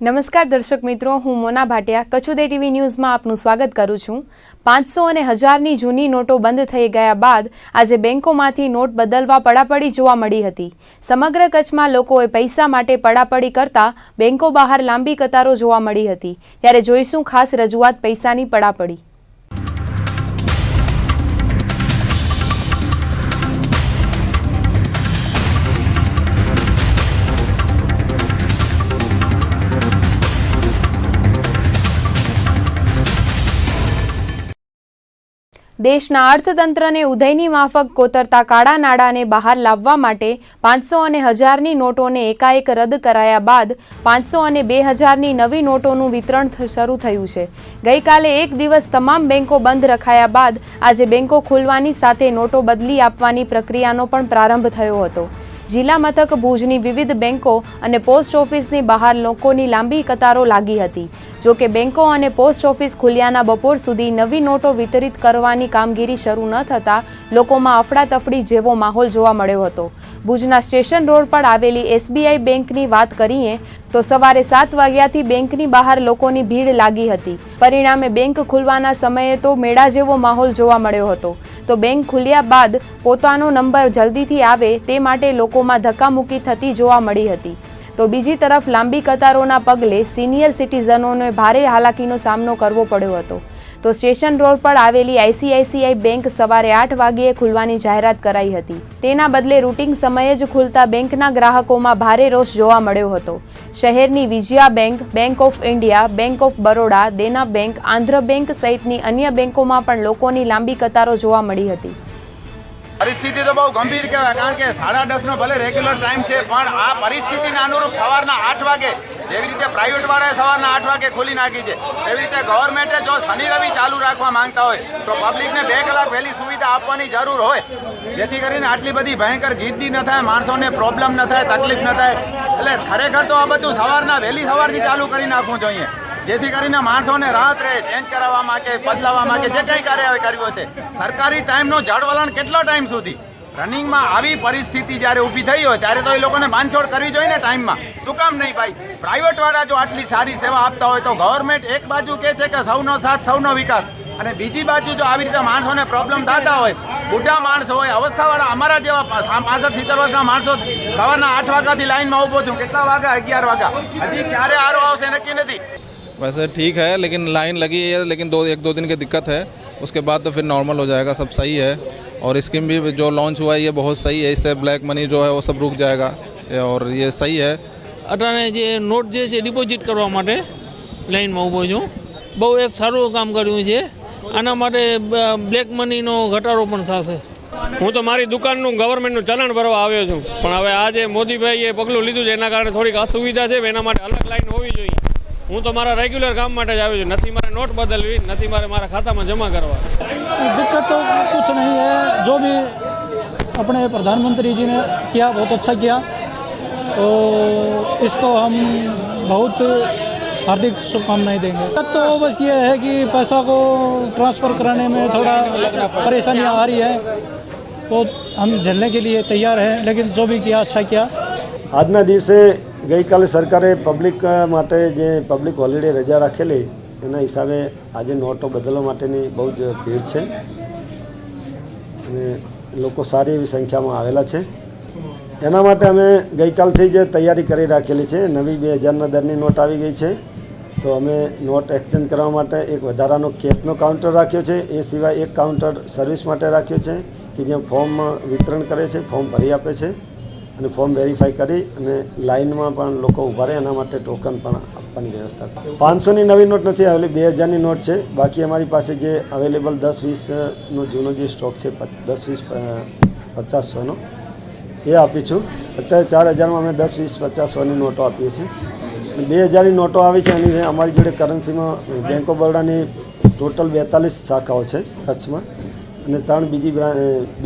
નમસ્કાર દર્શક મિત્રો, હું મોના ભાટિયા કચ્છ ઉદય ટીવી ન્યૂઝમાં આપનું સ્વાગત કરું છું। 500 અને 1000ની જૂની નોટો બંધ થઈ ગયા બાદ આજે બેંકોમાંથી નોટ બદલવા પડાપડી જોવા મળી હતી। સમગ્ર કચ્છમાં લોકોએ પૈસા માટે પડાપડી કરતા બેંકો બહાર લાંબી કતારો જોવા મળી હતી। ત્યારે જોઈશું ખાસ રજૂઆત પૈસાની પડાપડી। દેશના અર્થતંત્રને ઉદયની માફક કોતરતા કાળા નાણાંને બહાર લાવવા માટે 500 અને 1000ની નોટોને એકાએક રદ કરાયા બાદ 500 અને 2000ની નવી નોટોનું વિતરણ શરૂ થયું છે। ગઈકાલે એક દિવસ તમામ બેંકો બંધ રખાયા બાદ આજે બેંકો ખુલવાની સાથે નોટો બદલી આપવાની પ્રક્રિયાનો પણ પ્રારંભ થયો હતો। જિલ્લા મથક ભુજની વિવિધ બેંકો અને પોસ્ટ ઓફિસની બહાર લોકોની લાંબી કતારો લાગી હતી। જો કે બેંકો અને પોસ્ટ ઓફિસ ખુલ્યાના બપોર સુધી નવી નોટો વિતરિત કરવાની કામગીરી શરૂ ન થતાં લોકોમાં અફડાતફડી જેવો માહોલ જોવા મળ્યો હતો। ભુજના સ્ટેશન રોડ પર આવેલી SBI બેંકની વાત કરીએ તો સવારે 7 વાગ્યાથી બેંકની બહાર લોકોની ભીડ લાગી હતી। પરિણામે બેંક ખુલવાના સમયે તો મેળા જેવો માહોલ જોવા મળ્યો હતો। તો બેંક ખુલ્યા બાદ પોતાનો નંબર જલ્દીથી આવે તે માટે લોકોમાં ધક્કામુક્કી થતી જોવા મળી હતી। તો બીજી તરફ લાંબી કતારોના પગલે સિનિયર સિટીઝનોને ભારે હાલાકીનો સામનો કરવો પડ્યો હતો। તો સ્ટેશન રોડ પર આવેલી ICICI બેંક સવારે 8 વાગ્યે ખુલવાની જાહેરાત કરાઈ હતી। તેના બદલે રૂટિન સમયે જ ખુલતા બેંકના ગ્રાહકોમાં ભારે રોષ જોવા મળ્યો હતો। શહેરની Vijaya bank, bank of India, bank of Baroda, Dena bank, Andhra bank સહિતની અન્ય બેંકોમાં પણ લોકોની લાંબી કતારો જોવા મળી હતી। परिस्थिति तो बहुत गंभीर कहेवाय कारण के 10:30 નો भले रेग्युलर टाइम है पण आ परिस्थितिने अनुरूप सवारना 8 वागे जेवी रीते प्राइवेट वाळाए सवारना 8 वागे खोली नाखी छे एवी रीते गवर्नमेंटे जो शनि रवि चालू राखवा मांगता होय तो पब्लिकने 2 कलाक वहेली सुविधा आपवानी जरूर होय जेथी करीने आटली बधी भयंकर गीर्दी न थाय, माणसोने प्रॉब्लम न थाय, तकलीफ न थाय। એટલે ખરેખર તો આ બધું સવારના વહેલી સવારથી ચાલુ કરી નાખવું જોઈએ જેથી કરીને માણસોને રાહત રહે, ચેન્જ કરાવવા માટે, બદલાવવા માટે જે કંઈ કાર્ય કર્યું હોય તે સરકારી ટાઈમનો જળવલણ કેટલો ટાઈમ સુધી રનિંગમાં આવી પરિસ્થિતિ જ્યારે ઊભી થઈ હોય ત્યારે તો એ લોકોને બાંધછોડ કરવી જોઈએ ને ટાઈમમાં। શું કામ નહીં ભાઈ? પ્રાઇવેટવાળા જો આટલી સારી સેવા આપતા હોય તો ગવર્મેન્ટ એક બાજુ કહે છે કે સૌનો સાથ સૌનો વિકાસ અને બીજી બાજુ જો આવી રીતે માણસોને પ્રોબ્લેમ થતા હોય, બુઢા માણસો હોય, અવસ્થાવાળા અમારા જેવા 65-70 વર્ષના માણસો સવારના 8 વાગ્યાથી લાઈનમાં ઊભો છું, કેટલા વાગ્યા? 11 વાગ્યા, હજી ક્યારે આરો આવશે નક્કી નથી। वैसे ठीक है लेकिन लाइन लगी है, लेकिन 1-2 दिन की दिक्कत है, उसके बाद तो फिर नॉर्मल हो जाएगा, सब सही है। और स्कीम भी जो लॉन्च हुआ है ये बहुत सही है, इससे ब्लैक मनी जो है वो सब रुक जाएगा और ये सही है। अटाणे जे नोट जे डिपोजिट करवा माटे लाइनमां ऊभो छुं, बहु एक सारूं काम कर्युं छे। आना माटे ब्लेक मनीनो घटाडो पण थशे। હું તો મારી દુકાનનું ગવર્મેન્ટનું ચલણ ભરવા આવ્યો છું પણ હવે આજે મોદીભાઈએ પગલું લીધું છે એના કારણે થોડીક અસુવિધા છે, એના માટે અલગ લાઈન હોવી જોઈએ। હું તો મારા રેગ્યુલર કામ માટે જ આવ્યો છું, નથી મારે નોટ બદલવી, નથી મારે મારા ખાતામાં જમા કરવા। दिक्कत तो कुछ नहीं है, जो भी अपने प्रधानमंत्री जी ने किया बहुत अच्छा किया, तो इसको हम बहुत हार्दिक शुभकामनाएं देंगे। तो बस ये है कि पैसा को ट्रांसफ़र कराने में थोड़ा परेशानियाँ आ रही है, तो हम झेलने के लिए तैयार हैं, लेकिन जो भी किया अच्छा किया। આજના દિવસે ગઈકાલે સરકારે પબ્લિક માટે જે પબ્લિક હોલિડે રજા રાખેલી એના હિસાબે આજે નોટો બદલવા માટેની બહુ જ ભીડ છે અને લોકો સારી એવી સંખ્યામાં આવેલા છે। એના માટે અમે ગઈકાલથી જ તૈયારી કરી રાખેલી છે। નવી 2000ના દરની નોટ આવી ગઈ છે તો અમે નોટ એક્સચેન્જ કરવા માટે એક વધારાનો કેશનો કાઉન્ટર રાખ્યો છે। એ સિવાય એક કાઉન્ટર સર્વિસ માટે રાખ્યો છે કે જ્યાં ફોર્મ વિતરણ કરે છે, ફોર્મ ભરી આપે છે અને ફોર્મ વેરીફાઈ કરી અને લાઇનમાં પણ લોકો ઊભા રહે એના માટે ટોકન પણ આપવાની વ્યવસ્થા। 500ની નવી નોટ નથી આવેલી, 2000ની નોટ છે। બાકી અમારી પાસે જે અવેલેબલ 10-20નો જૂનો જે સ્ટોક છે 10-20-50-100નો એ આપી છું। અત્યારે 4000માં અમે 10-20-50-100ની નોટો આપીએ છીએ। 2000ની નોટો આવી છે એની અમારી જોડે કરન્સીમાં બેંક ઓફ બરોડાની ટોટલ 42 શાખાઓ છે કચ્છમાં અને 3 બીજી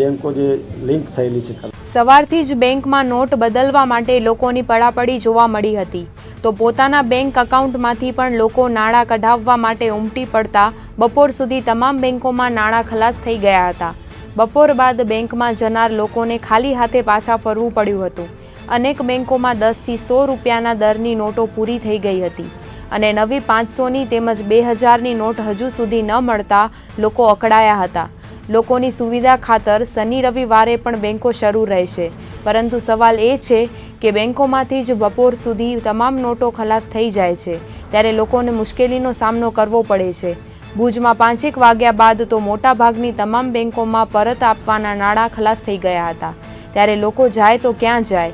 બેંકો જે લિંક થયેલી છે। સવારથી જ બેંકમાં નોટ બદલવા માટે લોકોની પડાપડી જોવા મળી હતી। તો પોતાના બેંક એકાઉન્ટમાંથી પણ લોકો નાણાં કઢાવવા માટે ઉમટી પડતા બપોર સુધી તમામ બેંકોમાં નાણાં ખલાસ થઈ ગયા હતા। બપોર બાદ બેંકમાં જનાર લોકોને ખાલી હાથે પાછા ફરવું પડ્યું હતું। અનેક બેંકોમાં 10 થી 100 રૂપિયાના દરની નોટો પૂરી થઈ ગઈ હતી અને નવી 500ની તેમજ 2000ની નોટ હજુ સુધી ન મળતા લોકો અકળાયા હતા. લોકોની સુવિધા ખાતર શનિ રવિવારે પણ બેંકો શરૂ રહેશે, પરંતુ સવાલ એ છે કે બેંકોમાંથી જ બપોર સુધી તમામ નોટો ખલાસ થઈ જાય છે, ત્યારે લોકોને મુશ્કેલીનો સામનો કરવો પડે છે. ભુજમાં 5 વાગ્યા બાદ તો મોટાભાગની તમામ બેંકોમાં પરત આપવાના નાણાં ખલાસ થઈ ગયા હતા, ત્યારે લોકો જાય તો ક્યાં જાય?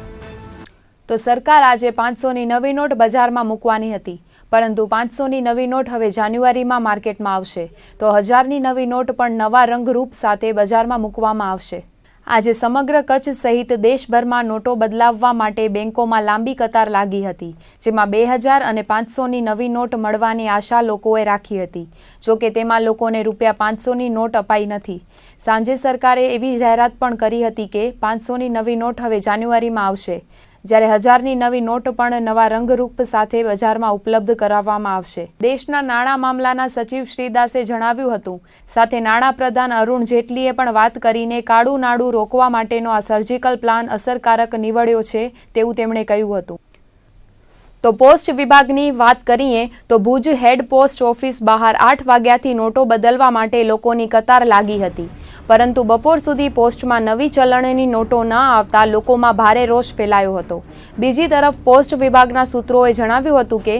તો સરકાર આજે 500ની નવી નોટ બજારમાં મૂકવાની હતી, પરંતુ 500ની નવી નોટ હવે જાન્યુઆરીમાં માર્કેટમાં આવશે, તો 1000ની નવી નોટ પણ નવા રંગરૂપ સાથે બજારમાં મૂકવામાં આવશે. આજે સમગ્ર કચ્છ સહિત દેશભરમાં નોટો બદલાવવા માટે બેંકોમાં લાંબી કતાર લાગી હતી, જેમાં 2000 અને 500ની નવી નોટ મળવાની આશા લોકોએ રાખી હતી. જોકે તેમાં લોકોને ₹500ની નોટ અપાઈ નથી. સાંજે સરકારે એવી જાહેરાત પણ કરી હતી કે 500ની નવી નોટ હવે જાન્યુઆરીમાં આવશે, જ્યારે 1000ની નવી નોટ પણ નવા રંગરૂપ સાથે બજારમાં ઉપલબ્ધ કરાવવામાં આવશે. દેશના નાણાં મામલાના સચિવ શ્રીદાસે જણાવ્યું હતું. સાથે નાણાપ્રધાન અરુણ જેટલીએ પણ વાત કરીને કાળું નાણું રોકવા માટેનો આ સર્જિકલ પ્લાન અસરકારક નીવડ્યો છે તેવું તેમણે કહ્યું હતું. તો પોસ્ટ વિભાગની વાત કરીએ તો ભુજ હેડ પોસ્ટ ઓફિસ બહાર 8 વાગ્યાથી નોટો બદલવા માટે લોકોની કતાર લાગી હતી, પરંતુ બપોર સુધી પોસ્ટમાં નવી ચલણની નોટો ન આવતા લોકોમાં ભારે રોષ ફેલાયો હતો. બીજી તરફ પોસ્ટ વિભાગના સૂત્રોએ જણાવ્યું હતું કે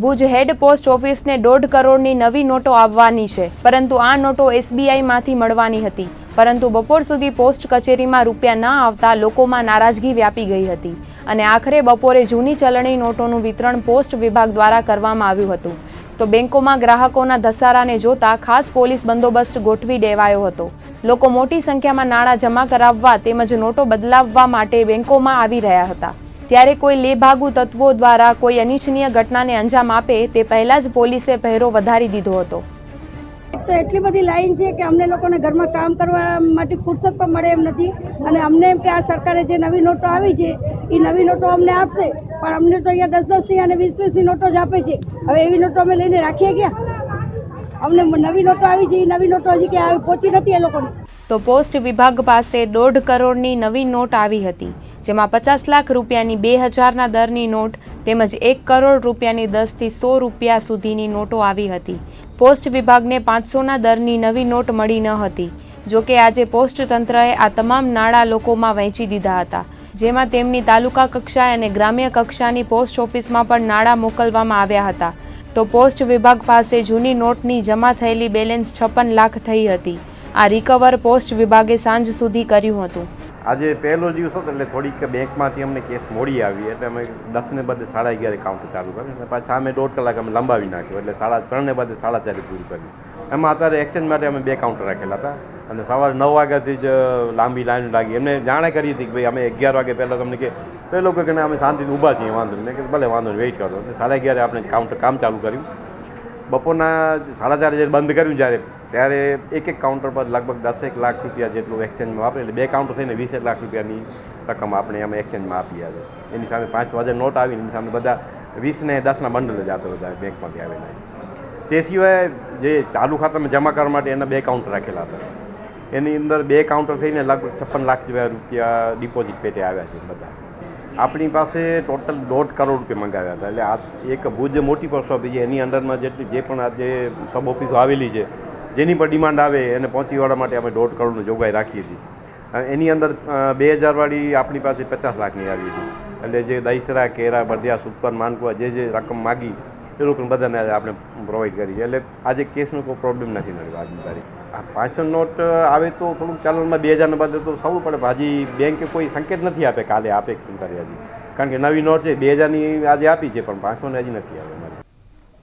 ભુજ હેડ પોસ્ટ ઓફિસને 1.5 કરોડની નવી નોટો આવવાની છે, પરંતુ આ નોટો SBIમાંથી મળવાની હતી, પરંતુ બપોર સુધી પોસ્ટ કચેરીમાં રૂપિયા ન આવતા લોકોમાં નારાજગી વ્યાપી ગઈ હતી અને આખરે બપોરે જૂની ચલણી નોટોનું વિતરણ પોસ્ટ વિભાગ દ્વારા કરવામાં આવ્યું હતું. તો બેંકોમાં ગ્રાહકોના ધસારાને જોતા ખાસ પોલીસ બંદોબસ્ત ગોઠવી દેવાયો હતો. લોકો મોટી સંખ્યામાં નાણાં જમા કરાવવા તેમજ નોટો બદલાવવા માટે બેંકોમાં આવી રહ્યા હતા, ત્યારે કોઈ લેભાગુ તત્વો દ્વારા કોઈ અનિચ્છનીય ઘટનાને અંજામ આપે તે પહેલા જ પોલીસે પહેરો વધારી દીધો હતો. તો એટલી બધી લાઈન છે કે અમને લોકોને ઘરમાં કામ કરવા માટે ફુરસત પણ મળે એમ નથી, અને અમને એમ કે આ સરકારે જે નવી નોટો આવી છે એ નવી નોટો અમને આપશે, પણ અમને તો અહીંયા 10-10ની અને 20-20ની નોટો જ આપે છે. હવે એવી નોટો અમે લઈને રાખીએ ક્યાં? અમને નવી નોટો આવી છે, એ નવી નોટો હજી ક્યાં પહોંચી નથી એ લોકોને. તો પોસ્ટ વિભાગ પાસે 1.5 કરોડની નવી નોટ આવી હતી, જેમાં 50 લાખ રૂપિયાની 2000ના દરની નોટ તેમજ 1 કરોડ રૂપિયાની 10 થી 100 રૂપિયા સુધીની નોટો આવી હતી. પોસ્ટ વિભાગને 500ના દરની નવી નોટ મળી ન હતી. જોકે આજે પોસ્ટ તંત્રએ આ તમામ નાણાં લોકોમાં વહેંચી દીધા હતા, જેમાં તેમની તાલુકા કક્ષાએ અને ગ્રામ્ય કક્ષાની પોસ્ટ ઓફિસમાં પણ નાણાં મોકલવામાં આવ્યા હતા. તો પોસ્ટ વિભાગ પાસે જૂની નોટની જમા થયેલી બેલેન્સ 56 લાખ થઈ હતી. આ રિકવર પોસ્ટ વિભાગે સાંજ સુધી કર્યું હતું. આજે પહેલો દિવસ હતો એટલે થોડીક બેંકમાંથી અમને કેસ મોડી આવી, એટલે અમે 10ને બદલે 11:30 કાઉન્ટર ચાલુ કર્યું, અને પાછા અમે 1.5 કલાક અમે લંબાવી નાખ્યું, એટલે 3:30ને બદલે 4:30 પૂરું કર્યું. એમાં અત્યારે એક્સચેન્જ માટે અમે 2 કાઉન્ટર રાખેલા હતા, અને સવારે 9 વાગ્યાથી જ લાંબી લાઈન લાગી. એમને જાણે કરી હતી કે ભાઈ અમે 11 વાગે પહેલાં તમને કે પહેલો કે અમે શાંતિથી ઊભા છીએ, વાંધો નહીં. મેં કે ભલે વાંધો નહીં, વેઇટ કરો. એટલે 11:30 આપણે કાઉન્ટર કામ ચાલુ કર્યું. બપોરના 4:30 જ્યારે બંધ કર્યું ત્યારે એક કાઉન્ટર પર લગભગ 10 લાખ રૂપિયા જેટલું એક્સચેન્જમાં વાપરે, એટલે 2 કાઉન્ટર થઈને 20 લાખ રૂપિયાની રકમ આપણે અમે એક્સચેન્જમાં આપી આજે. એની સામે 5 વાગે નોટ આવી, એની સામે બધા 20 ને 10ના બંડલ જ આપે બધા બેંકમાંથી આવેલા. તે સિવાય જે ચાલુ ખાતામાં જમા કરવા માટે એના 2 કાઉન્ટર રાખેલા હતા, એની અંદર 2 કાઉન્ટર થઈને લગભગ 56 લાખ જેવા રૂપિયા ડિપોઝિટ પેટે આવ્યા છે બધા. આપણી પાસે ટોટલ 1.5 કરોડ રૂપિયા મંગાવ્યા હતા. એટલે આ એક ભુજ મોટી પોસ્ટ ઓફિસ છે, એની અંડરમાં જે પણ આ જે સબ ઓફિસો આવેલી છે, જેની પર ડિમાન્ડ આવે એને પહોંચી વળવા માટે અમે 1.5 કરોડની જોગવાઈ રાખી હતી. એની અંદર 2000 વાળી આપણી પાસે 50 લાખની આવી હતી. એટલે જે દહીસરા, કેરા, બરધિયા, સુપર, માનકુવા જે રકમ માગી એ લોકોને બધાને આપણે પ્રોવાઈડ કરી. એટલે આજે કેસનો કોઈ પ્રોબ્લેમ નથી નડ્યો આજની તારીખ. આ 500 નોટ આવે તો થોડુંક ચલણમાં 2000ને બદલે તો સૌ પડે. હજી બેંકે કોઈ સંકેત નથી આપે કાલે આપે શું કરે હજી, કારણ કે નવી નોટ છે 2000ની આજે આપી છે, પણ 500ને હજી નથી આવે.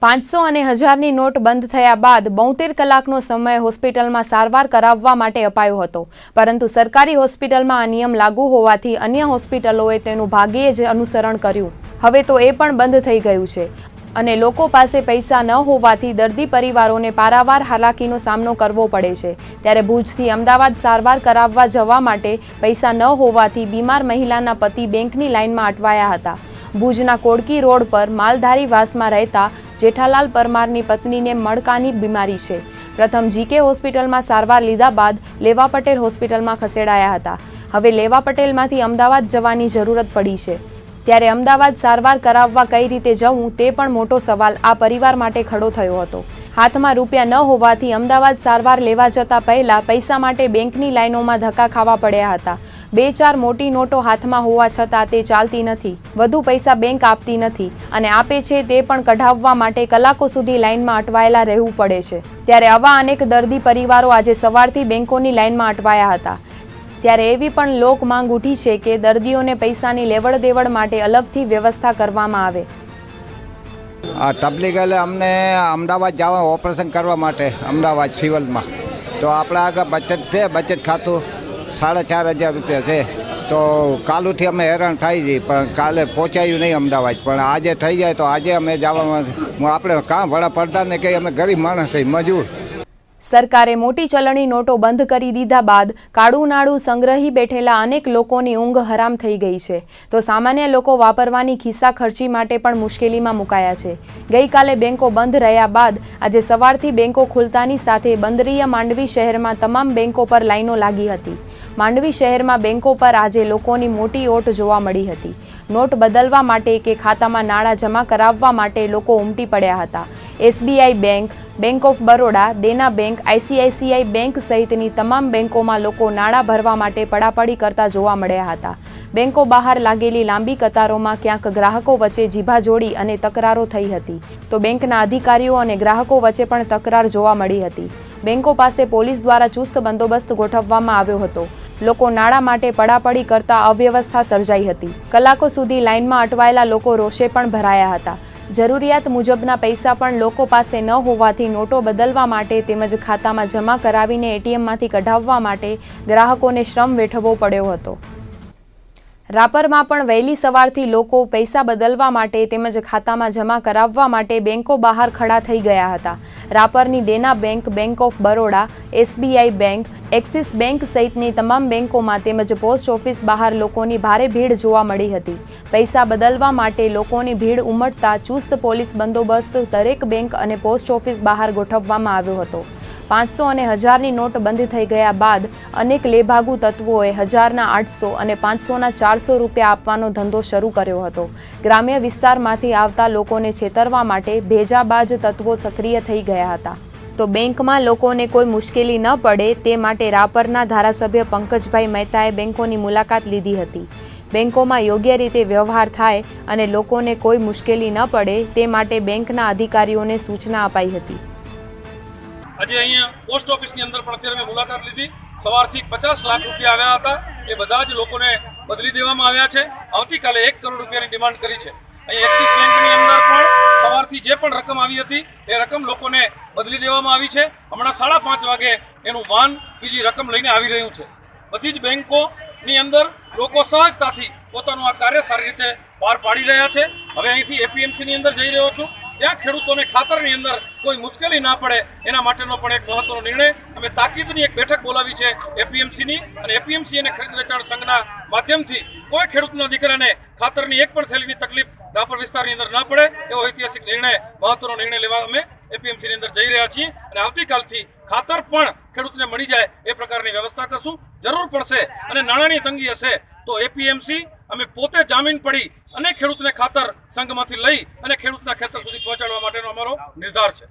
500 અને 1000ની નોટ બંધ થયા બાદ 72 કલાકનો સમય હોસ્પિટલમાં સારવાર કરાવવા માટે અપાયો હતો, પરંતુ સરકારી હોસ્પિટલમાં આ નિયમ લાગુ હોવાથી અન્ય હોસ્પિટલોએ તેનું ભાગ્યે જ અનુસરણ કર્યું. હવે તો એ પણ બંધ થઈ ગયું છે અને લોકો પાસે પૈસા ન હોવાથી દર્દી પરિવારોને પારાવાર હાલાકીનો સામનો કરવો પડે છે. ત્યારે ભુજથી અમદાવાદ સારવાર કરાવવા જવા માટે પૈસા ન હોવાથી બીમાર મહિલાના પતિ બેંકની લાઇનમાં અટવાયા હતા. ભુજના કોડકી રોડ પર માલધારી વાસમાં રહેતા જેઠાલાલ પરમારની પત્નીને મણકાની બીમારી છે. પ્રથમ GK હોસ્પિટલમાં સારવાર લીધા બાદ લેવા પટેલ હોસ્પિટલમાં ખસેડાયા હતા. હવે લેવા પટેલમાંથી અમદાવાદ જવાની જરૂરત પડી છે, ત્યારે અમદાવાદ સારવાર કરાવવા કઈ રીતે જવું તે પણ મોટો સવાલ આ પરિવાર માટે ખડો થયો હતો. હાથમાં રૂપિયા ન હોવાથી અમદાવાદ સારવાર લેવા જતા પહેલા પૈસા માટે બેંકની લાઈનોમાં ધક્કા ખાવા પડ્યા હતા. 2-4 મોટી નોટો હાથમાં હોવા છતાં તે ચાલતી નથી, વધુ પૈસા બેંક આપતી નથી અને આપે છે તે પણ કઢાવવા માટે કલાકો સુધી લાઈનમાં અટવાયેલા રહેવું પડે છે. ત્યારે આવા અનેક દર્દી પરિવારો આજે સવારથી બેંકોની લાઈનમાં અટવાયા હતા. ત્યારે એવી પણ લોક માંગ ઉઠી છે કે દર્દીઓને પૈસાની લેવડ દેવડ માટે અલગથી વ્યવસ્થા કરવામાં આવે. તબલીગ એટલે અમને અમદાવાદ જવા ઓપરેશન કરવા માટે અમદાવાદ સિવિલમાં, તો આપણા આગળ બચત છે, બચત ખાતું 4,500 રૂપિયા છે. તો કાલુથી અમે હેરાન થઈ જઈએ, પણ કાલે પહોંચાયું નહીં અમદાવાદ, પણ આજે થઈ જાય તો આજે અમે જવામાં આપણે કાં વડા પડદાને કંઈ અમે ગરીબ માણસ થઈ મજૂર. સરકારે મોટી ચલણી નોટો બંધ કરી દીધા બાદ કાળું નાણું સંગ્રહી બેઠેલા અનેક લોકોની ઊંઘ હરામ થઈ ગઈ છે, તો સામાન્ય લોકો વાપરવાની ખિસ્સા ખર્ચી માટે પણ મુશ્કેલીમાં મુકાયા છે. ગઈકાલે બેંકો બંધ રહ્યા બાદ આજે સવારથી બેંકો ખુલતાની સાથે બંદરીય માંડવી શહેરમાં તમામ બેંકો પર લાઈનો લાગી હતી. માંડવી શહેરમાં બેંકો પર આજે લોકોની મોટી ઓટ જોવા મળી હતી. નોટ બદલવા માટે કે ખાતામાં નાણાં જમા કરાવવા માટે લોકો ઉમટી પડ્યા હતા. SBI bank, bank of Baroda, Dena bank, ICICI bank સહિતની તમામ બેંકોમાં લોકો નાણાં ભરવા માટે પડાપડી કરતા જોવા મળ્યા હતા. બેંકો બહાર લાગેલી લાંબી કતારોમાં ક્યાંક ગ્રાહકો વચ્ચે જીભાજોડી અને તકરારો થઈ હતી, તો બેંકના અધિકારીઓ અને ગ્રાહકો વચ્ચે પણ તકરાર જોવા મળી હતી. બેંકો પાસે પોલીસ દ્વારા ચુસ્ત બંદોબસ્ત ગોઠવવામાં આવ્યો હતો. લોકો નાણાં માટે પડાપડી કરતા અવ્યવસ્થા સર્જાઈ હતી. કલાકો સુધી લાઇનમાં અટવાયેલા લોકો રોષે પણ ભરાયા હતા. જરૂરિયાત મુજબના પૈસા પણ લોકો પાસે ન હોવાથી નોટો બદલવા માટે તેમજ ખાતામાં જમા કરાવીને ATMમાંથી કઢાવવા માટે ગ્રાહકોને શ્રમ વેઠવવો પડ્યો હતો. રાપરમાં પણ વહેલી સવારથી લોકો પૈસા બદલવા માટે તેમજ ખાતામાં જમા કરાવવા માટે બેંકો બહાર ખડા થઈ ગયા હતા. રાપરની Dena bank, bank of Baroda, SBI bank, Axis bank સહિતની તમામ બેંકોમાં તેમજ પોસ્ટ ઓફિસ બહાર લોકોની ભારે ભીડ જોવા મળી હતી. પૈસા બદલવા માટે લોકોની ભીડ ઉમટતા ચુસ્ત પોલીસ બંદોબસ્ત દરેક બેંક અને પોસ્ટ ઓફિસ બહાર ગોઠવવામાં આવ્યો હતો. 500 અને 1000ની નોટ બંધ થઈ ગયા બાદ અનેક લેભાગુ તત્વોએ 1000ના 800 અને 500ના 400 રૂપિયા આપવાનો ધંધો શરૂ કર્યો હતો. ગ્રામ્ય વિસ્તારમાંથી આવતા લોકોને છેતરવા માટે ભેજાબાજ તત્વો સક્રિય થઈ ગયા હતા. તો બેંકમાં લોકોને કોઈ મુશ્કેલી ન પડે તે માટે રાપરના ધારાસભ્ય પંકજભાઈ મહેતાએ બેંકોની મુલાકાત લીધી હતી. બેંકોમાં યોગ્ય રીતે વ્યવહાર થાય અને લોકોને કોઈ મુશ્કેલી ન પડે તે માટે બેંકના અધિકારીઓને સૂચના અપાઈ હતી. આજે અહીંયા પોસ્ટ ઓફિસની અંદર પણ અત્યારે મેં મુલાકાત લીધી. સવારથી 50 લાખ રૂપિયા આવ્યા હતા, એ બધા જ લોકોને બદલી દેવામાં આવ્યા છે. આવતીકાલે 1 કરોડ રૂપિયાની ડિમાન્ડ કરી છે. અહીં એક્સિસ બેંકની અંદર પણ સવારથી જે પણ રકમ આવી હતી એ રકમ લોકોને બદલી દેવામાં આવી છે. હમણાં 5:30 વાગે એનું વાન બીજી રકમ લઈને આવી રહ્યું છે. બધી જ બેંકોની અંદર લોકો સહજતાથી પોતાનું આ કાર્ય સારી રીતે પાર પાડી રહ્યા છે. હવે અહીંથી APMCની અંદર જઈ રહ્યો છું, ત્યાં ખેડૂતોને ખાતરની અંદર કોઈ મુશ્કેલી ના પડે એના માટેનો પણ એક મહત્વનો નિર્ણય અમે તાકીદની એક બેઠક બોલાવી છે APMCની, અને APMC અને ખરીદ વેચાણ સંઘના માધ્યમથી કોઈ ખેડૂતના દીકરાને ખાતરની એક પણ થેલીની તકલીફ રાપર વિસ્તારની અંદર ના પડે એવો ઐતિહાસિક નિર્ણય, મહત્વનો નિર્ણય લેવા અમે APMCની અંદર જઈ રહ્યા છીએ. અને આવતીકાલથી ખાતર પણ ખેડૂતને મળી જાય એ પ્રકારની વ્યવસ્થા કરશું. જરૂર પડશે અને નાણાંની તંગી હશે તો APMC અમે પોતે જામીન પડી અને ખેડૂતને ખાતર સંઘમાંથી લઈ અને ખેડૂતના ખેતર સુધી પહોંચાડવા માટેનો અમારો નિર્ધાર છે.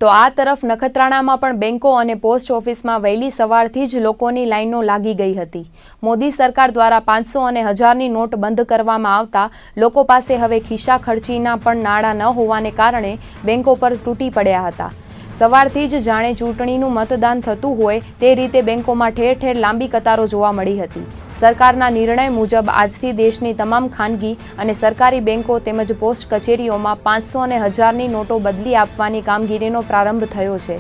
તો આ તરફ નખત્રાણામાં પણ બેંકો અને પોસ્ટ ઓફિસમાં વહેલી સવારથી જ લોકોની લાઈનો લાગી ગઈ હતી. મોદી સરકાર દ્વારા 500 અને 1000ની નોટ બંધ કરવામાં આવતા લોકો પાસે હવે ખિસ્સા ખર્ચીના પણ નાણાં ન હોવાને કારણે બેંકો પર તૂટી પડ્યા હતા. સવારથી જ જાણે ચૂંટણીનું મતદાન થતું હોય તે રીતે બેંકોમાં ઠેર ઠેર લાંબી કતારો જોવા મળી હતી. સરકારના નિર્ણય મુજબ આજથી દેશની તમામ ખાનગી અને સરકારી બેંકો તેમજ પોસ્ટ કચેરીઓમાં 500 અને 1000ની નોટો બદલી આપવાની કામગીરીનો પ્રારંભ થયો છે.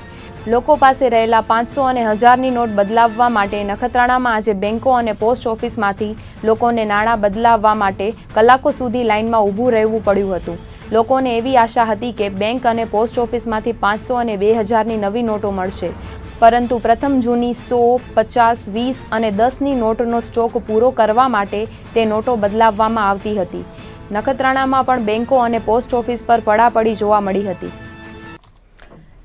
લોકો પાસે રહેલા 500 અને 1000ની નોટ બદલાવવા માટે નખત્રાણામાં આજે બેંકો અને પોસ્ટ ઓફિસમાંથી લોકોને નાણાં બદલાવવા માટે કલાકો સુધી લાઇનમાં ઊભું રહેવું પડ્યું હતું. લોકોને એવી આશા હતી કે બેંક અને પોસ્ટ ઓફિસમાંથી 500 અને 2000ની નવી નોટો મળશે, પરંતુ પ્રથમ જૂની 100, 50, 20 અને 10ની નોટનો સ્ટોક પૂરો કરવા માટે તે નોટો બદલાવવામાં આવતી હતી. નખત્રાણામાં પણ બેંકો અને પોસ્ટ ઓફિસ પર પડાપડી જોવા મળી હતી.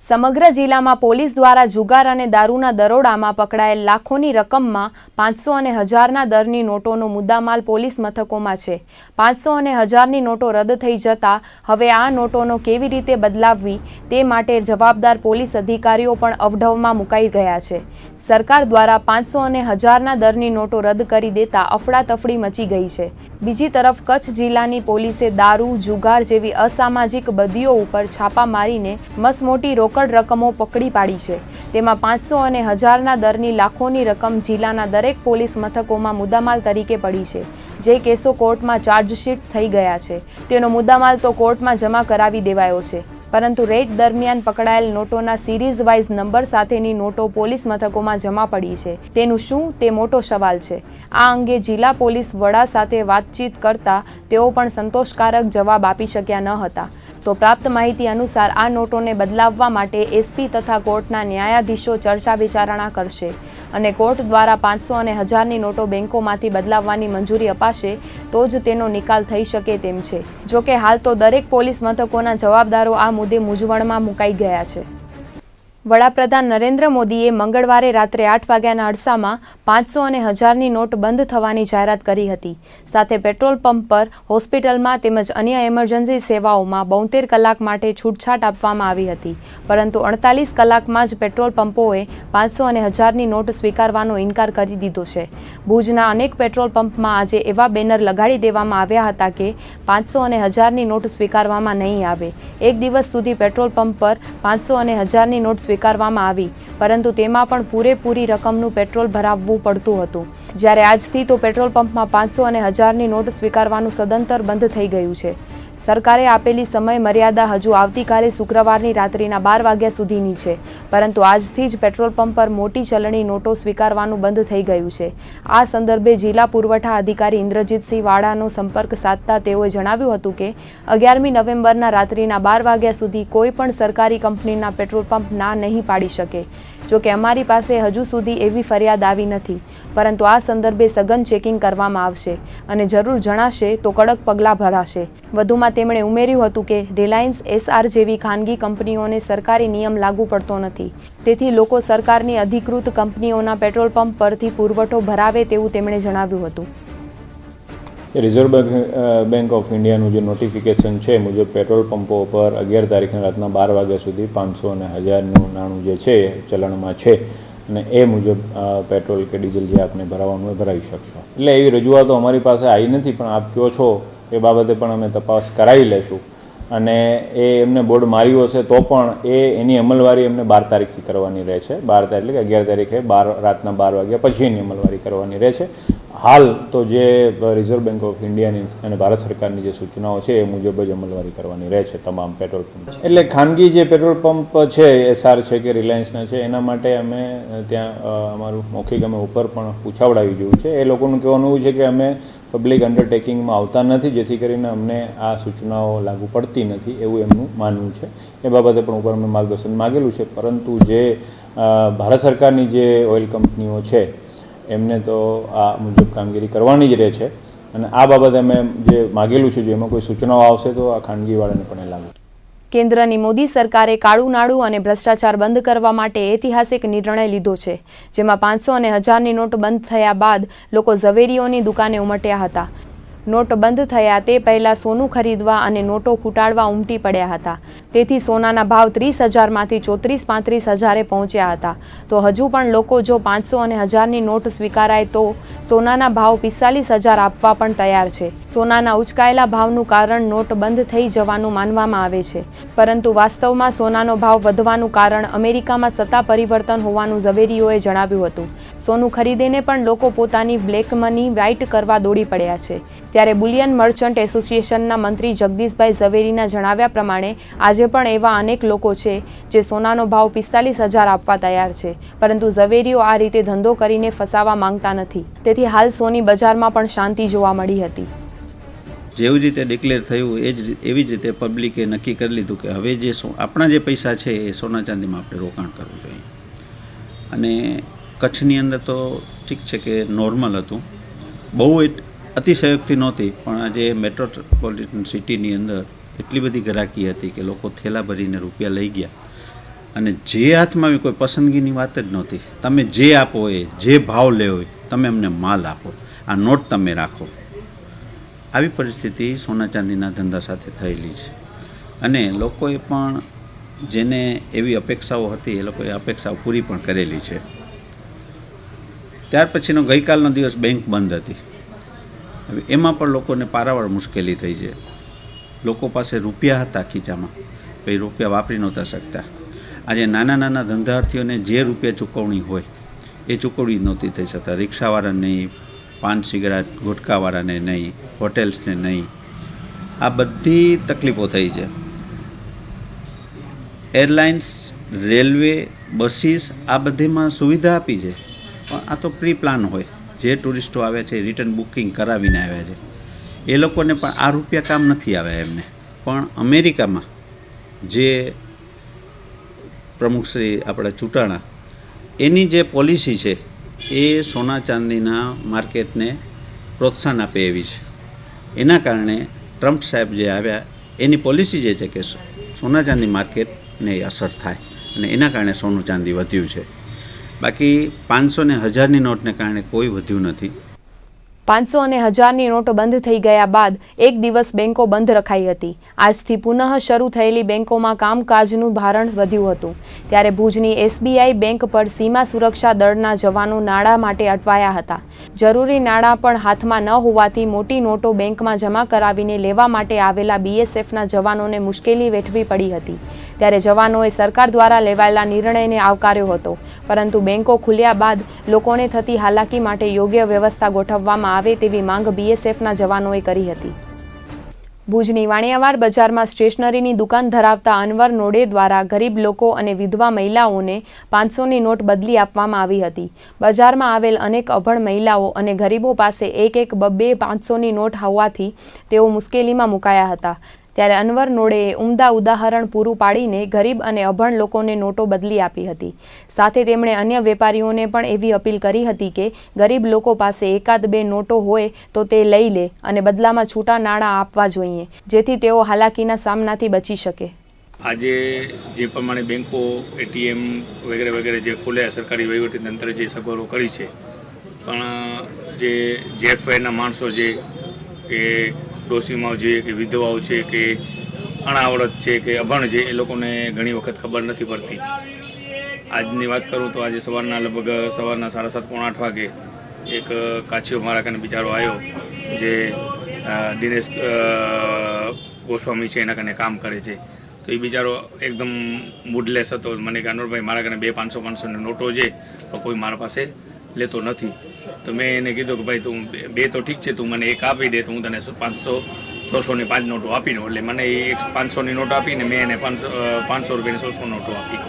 સમગ્ર જિલ્લામાં પોલીસ દ્વારા જુગાર અને દારૂના દરોડામાં પકડાયેલ લાખોની રકમમાં 500 અને 1000ના દરની નોટોનો મુદ્દામાલ પોલીસ મથકોમાં છે. 500 અને 1000ની નોટો રદ થઈ જતા હવે આ નોટોનો કેવી રીતે બદલાવવી તે માટે જવાબદાર પોલીસ અધિકારીઓ પણ અવઢવમાં મુકાઈ ગયા છે. સરકાર દ્વારા 500 અને 1000ના દરની નોટો રદ કરી દેતા અફડાતફડી મચી ગઈ છે. બીજી તરફ કચ્છ જિલ્લાની પોલીસે દારૂ, જુગાર જેવી અસામાજિક બદીઓ ઉપર છાપા મારીને મસમોટી રોકડ રકમો પકડી પાડી છે. તેમાં 500 અને 1000ના દરની લાખોની રકમ જિલ્લાના દરેક પોલીસ મથકોમાં મુદ્દામાલ તરીકે પડી છે. જે કેસો કોર્ટમાં ચાર્જશીટ થઈ ગયા છે તેનો મુદ્દામાલ તો કોર્ટમાં જમા કરાવી દેવાયો છે. પરંતુ રેડ દરમિયાન પકડાયેલ નોટોના સિરીઝ વાઇઝ નંબર સાથેની નોટો પોલીસ મથકોમાં જમા પડી છે. તેનું શું તે મોટો સવાલ છે. આ અંગે જિલ્લા પોલીસ વડા સાથે વાતચીત કરતા તેઓ પણ સંતોષકારક જવાબ આપી શક્યા ન હતા. તો પ્રાપ્ત માહિતી અનુસાર આ નોટોને બદલાવવા માટે એસપી તથા કોર્ટના ન્યાયાધીશો ચર્ચા વિચારણા કરશે અને કોર્ટ દ્વારા 500 અને 1000ની નોટો બેંકોમાંથી બદલાવવાની મંજૂરી અપાશે તો જ તેનો નિકાલ થઈ શકે તેમ છે. જો કે હાલ તો દરેક પોલીસ મથકોના જવાબદારો આ મુદ્દે મૂંઝવણમાં મુકાઈ ગયા છે. વડાપ્રધાન નરેન્દ્ર મોદીએ મંગળવારે રાત્રે 8 વાગ્યાના અરસામાં 500 અને 1000ની નોટ બંધ થવાની જાહેરાત કરી હતી. સાથે પેટ્રોલ પંપ પર, હોસ્પિટલમાં તેમજ અન્ય એમરજન્સી સેવાઓમાં 72 કલાક માટે છૂટછાટ આપવામાં આવી હતી. પરંતુ 48 કલાકમાં જ પેટ્રોલ પંપોએ 500 અને 1000ની નોટ સ્વીકારવાનો ઇનકાર કરી દીધો છે. ભુજના અનેક પેટ્રોલ પંપમાં આજે એવા બેનર લગાડી દેવામાં આવ્યા હતા કે 500 અને 1000ની નોટ સ્વીકારવામાં નહીં આવે. એક દિવસ સુધી પેટ્રોલ પંપ પર 500 અને 1000ની નોટ સ્વીકારવામાં આવી, પરંતુ તેમાં પણ પૂરેપૂરી રકમનું પેટ્રોલ ભરાવવું પડતું હતું. જ્યારે આજથી તો પેટ્રોલ પંપમાં 500 અને 1000ની નોટ સ્વીકારવાનું સદંતર બંધ થઈ ગયું છે. સરકારે આપેલી સમય મર્યાદા હજુ આવતીકાલે શુક્રવારની રાત્રિના 12 વાગ્યા સુધીની છે, પરંતુ આજથી જ પેટ્રોલ પંપ પર મોટી ચલણી નોટો સ્વીકારવાનું બંધ થઈ ગયું છે. આ સંદર્ભે જિલ્લા પુરવઠા અધિકારી ઇન્દ્રજીતસિંહ વાડાનો સંપર્ક સાધતા તેઓએ જણાવ્યું હતું કે 11મી નવેમ્બરના રાત્રિના 12 વાગ્યા સુધી કોઈ પણ સરકારી કંપનીના પેટ્રોલ પંપ ના નહીં પાડી શકે. જોકે અમારી પાસે હજુ સુધી એવી ફરિયાદ આવી નથી, પરંતુ આ સંદર્ભે સઘન ચેકિંગ કરવામાં આવશે અને જરૂર જણાશે તો કડક પગલાં ભરાશે. વધુમાં તેમણે ઉમેર્યું હતું કે રિલાયન્સ એસઆર જેવી ખાનગી કંપનીઓને સરકારી નિયમ લાગુ પડતો નથી. તેથી લોકો સરકારની અધિકૃત કંપનીઓના પેટ્રોલ પંપ પરથી પુરવઠો ભરાવે તેવું તેમણે જણાવ્યું હતું. રિઝર્વ બેંક ઓફ ઇન્ડિયાનું જે નોટિફિકેશન છે મુજબ પેટ્રોલ પંપો પર 11 તારીખના રાતના 12 વાગ્યા સુધી 500 અને 1000નું નાણું જે છે ચલણમાં છે અને એ મુજબ પેટ્રોલ કે ડીઝલ જે આપને ભરાવવાનું એ ભરાવી શકશો. એટલે એવી રજૂઆતો અમારી પાસે આવી નથી, પણ આપ કહો છો એ બાબતે પણ અમે તપાસ કરાવી લેશું અને એ એમને બોર્ડ માર્યું હશે તો પણ એની અમલવારી એમને 12 તારીખથી કરવાની રહે છે. 12 તારીખ એટલે કે 11 તારીખે રાતના 12 વાગ્યા પછી એની અમલવારી કરવાની રહે છે. હાલ તો જે રિઝર્વ બેંક ઓફ ઇન્ડિયાની અને ભારત સરકારની જે સૂચનાઓ છે એ મુજબ જ અમલવારી કરવાની રહે છે તમામ પેટ્રોલ પંપ. એટલે ખાનગી જે પેટ્રોલ પંપ છે એસઆર છે કે રિલાયન્સના છે એના માટે અમે ત્યાં અમારું મૌખિક અમે ઉપર પણ પૂછાવડાવી જોયું છે. એ લોકોનું કહેવાનું એવું છે કે અમે પબ્લિક અંડરટેકિંગમાં આવતા નથી, જેથી કરીને અમને આ સૂચનાઓ લાગુ પડતી નથી એવું એમનું માનવું છે. એ બાબતે પણ ઉપર અમે માર્ગદર્શન માગેલું છે, પરંતુ જે ભારત સરકારની જે ઓઇલ કંપનીઓ છે એમને તો આ મુજબ કામગીરી કરવાની જ રહે છે અને આ બાબતે અમે જે માગેલું છે જો એમાં કોઈ સૂચનાઓ આવશે તો આ ખાનગીવાળાને પણ એ લાગુ. કેન્દ્રની મોદી સરકારે કાળું નાણું અને ભ્રષ્ટાચાર બંધ કરવા માટે ઐતિહાસિક નિર્ણય લીધો છે, જેમાં 500 અને 1000ની નોટ બંધ થયા બાદ લોકો ઝવેરીઓની દુકાને ઉમટ્યા હતા. નોટ બંધ થયા તે પહેલા સોનું ખરીદવા અને નોટો ખૂટાડવા ઉમટી પડ્યા હતા. તેથી સોનાના ભાવ 30,000માંથી 34-35,000એ પહોંચ્યા હતા. તો હજુ પણ લોકો જો 500 અને 1000ની નોટ સ્વીકારાય તો સોનાના ભાવ 45,000 આપવા પણ તૈયાર છે. સોનાના ઉચકાયેલા ભાવનું કારણ નોટ બંધ થઈ જવાનું માનવામાં આવે છે, પરંતુ વાસ્તવમાં સોનાનો ભાવ વધવાનું કારણ અમેરિકામાં સત્તા પરિવર્તન હોવાનું ઝવેરીઓએ જણાવ્યું હતું. સોનું ખરીદીને પણ લોકો પોતાની બ્લેક મની વ્હાઇટ કરવા દોડી પડ્યા છે. ત્યારે બુલિયન મર્ચન્ટ એસોસિએશનના મંત્રી જગદીશભાઈ ઝવેરીના જણાવ્યા પ્રમાણે આજે પણ એવા અનેક લોકો છે જે સોનાનો ભાવ 45,000 આપવા તૈયાર છે, પરંતુ ઝવેરીઓ આ રીતે ધંધો કરીને ફસાવા માંગતા નથી. તેથી હાલ સોની બજારમાં પણ શાંતિ જોવા મળી હતી. જેવી રીતે ડિક્લેર થયું એવી જ રીતે પબ્લિકે નક્કી કરી લીધું કે હવે જે આપણા જે પૈસા છે એ સોના ચાંદીમાં આપણે રોકાણ કરવું જોઈએ. અને કચ્છની અંદર તો ઠીક છે કે નોર્મલ હતું, બહુ અતિશયોક્તિ નહોતી, પણ આજે મેટ્રોપોલિટન સિટીની અંદર એટલી બધી ગ્રાહકી હતી કે લોકો થેલા ભરીને રૂપિયા લઈ ગયા અને જે હાથમાં આવી કોઈ પસંદગીની વાત જ નહોતી. તમે જે આપો એ, જે ભાવ લેવો એ, તમે અમને માલ આપો, આ નોટ તમે રાખો. આવી પરિસ્થિતિ સોના ચાંદીના ધંધા સાથે થયેલી છે. અને લોકોએ પણ જેને એવી અપેક્ષાઓ હતી એ લોકોએ અપેક્ષાઓ પૂરી પણ કરેલી છે. ત્યાર પછીનો ગઈકાલનો દિવસ બેંક બંધ હતી. હવે એમાં પણ લોકોને પારાવાર મુશ્કેલી થઈ છે. લોકો પાસે રૂપિયા હતા ખીચામાં, પછી રૂપિયા વાપરી નહોતા શકતા. આજે નાના નાના ધંધાર્થીઓને જે રૂપિયા ચૂકવણી હોય એ ચૂકવણી નહોતી થઈ શકતા. રિક્ષાવાળાને નહીં, પાન સિગરેટ ગુટકાવાળાને નહીં, હોટેલ્સને નહીં, આ બધી તકલીફો થઈ છે. એરલાઇન્સ, રેલવે, બસીસ આ બધીમાં સુવિધા આપી છે, પણ આ તો પ્રી પ્લાન હોય. જે ટુરિસ્ટો આવ્યા છે રિટર્ન બુકિંગ કરાવીને આવ્યા છે, એ લોકોને પણ આ રૂપિયા કામ નથી આવ્યા એમને. પણ અમેરિકામાં જે પ્રમુખશ્રી આપણા ચૂંટાણા, એની જે પોલિસી છે એ સોના ચાંદીના માર્કેટને પ્રોત્સાહન આપે એવી છે. એના કારણે ટ્રમ્પ સાહેબ જે આવ્યા એની પોલિસી જે છે કે સોના ચાંદી માર્કેટને અસર થાય અને એના કારણે સોનું ચાંદી વધ્યું છે. બાકી 500 ને 1000ની નોટને કારણે કોઈ વધ્યું નથી. 500 અને 1000ની નોટો બંધ થઈ ગયા બાદ એક દિવસ બેંકો બંધ રખાઈ હતી. આજથી પુનઃ શરૂ થયેલી બેંકોમાં કામકાજનું ભારણ વધ્યું હતું. ત્યારે ભુજની SBI બેંક પર સીમા સુરક્ષા દળના જવાનો નાણાં માટે અટવાયા હતા. જરૂરી નાણાં પણ હાથમાં ન હોવાથી મોટી નોટો બેંકમાં જમા કરાવીને લેવા માટે આવેલા BSFના જવાનોને મુશ્કેલી વેઠવી પડી હતી. ત્યારે જવાનોએ સરકાર દ્વારા લેવાયેલા નિર્ણયને આવકાર્યો હતો, પરંતુ બેંકો ખુલ્યા બાદ લોકોને થતી હાલાકી માટે યોગ્ય વ્યવસ્થા ગોઠવવામાં આવે તેવી માંગ BSFના જવાનોએ કરી હતી. ભુજની વાણિયાવાડ બજારમાં સ્ટેશનરીની દુકાન ધરાવતા અનવર નોડે દ્વારા ગરીબ લોકો અને વિધવા મહિલાઓને 500ની નોટ બદલી આપવામાં આવી હતી. બજારમાં આવેલ અનેક અભણ મહિલાઓ અને ગરીબો પાસે એક 500ની નોટ હોવાથી તેઓ મુશ્કેલીમાં મુકાયા હતા. ત્યારે અનવર નોડેએ ઉમદા ઉદાહરણ પૂરું પાડીને ગરીબ અને અભણ લોકોને નોટો બદલી આપી હતી. સાથે તેમણે અન્ય વેપારીઓને પણ એવી અપીલ કરી હતી કે ગરીબ લોકો પાસે 1-2 નોટો હોય તો તે લઈ લે અને બદલામાં છૂટા નાણાં આપવા જોઈએ, જેથી તેઓ હાલાકીના સામનાથી બચી શકે. આજે જે પ્રમાણે બેંકો, ATM વગેરે વગેરે જે ખોલ્યા, સરકારી વહીવટી તંત્રે જે સગવડો કરી છે, પણ જે JFIના માણસો છે કે ડોશીમાઓ છે કે વિધવાઓ છે કે અણાવડત છે કે અભણ છે, એ લોકોને ઘણી વખત ખબર નથી પડતી. આજની વાત કરું તો આજે લગભગ સવારના 7:30-8 વાગે એક કાછીઓ મારા કાને બિચારો આવ્યો જે દિનેશ ગોસ્વામી છે એના કાને કામ કરે છે. તો એ બિચારો એકદમ મૂડલેસ હતો. મને કે અનુરભાઈ મારા કાને 500-500ની નોટો છે તો કોઈ મારા પાસે લેતો નથી. તો મેં એને કીધું કે ભાઈ તું 2 તો ઠીક છે, તું મને 1 આપી દે તો હું તને 500-100ની 5 નોટો આપી દઉં. એટલે મને એ 500ની નોટ આપીને મેં એને 500 રૂપિયાની 100 નોટો આપી.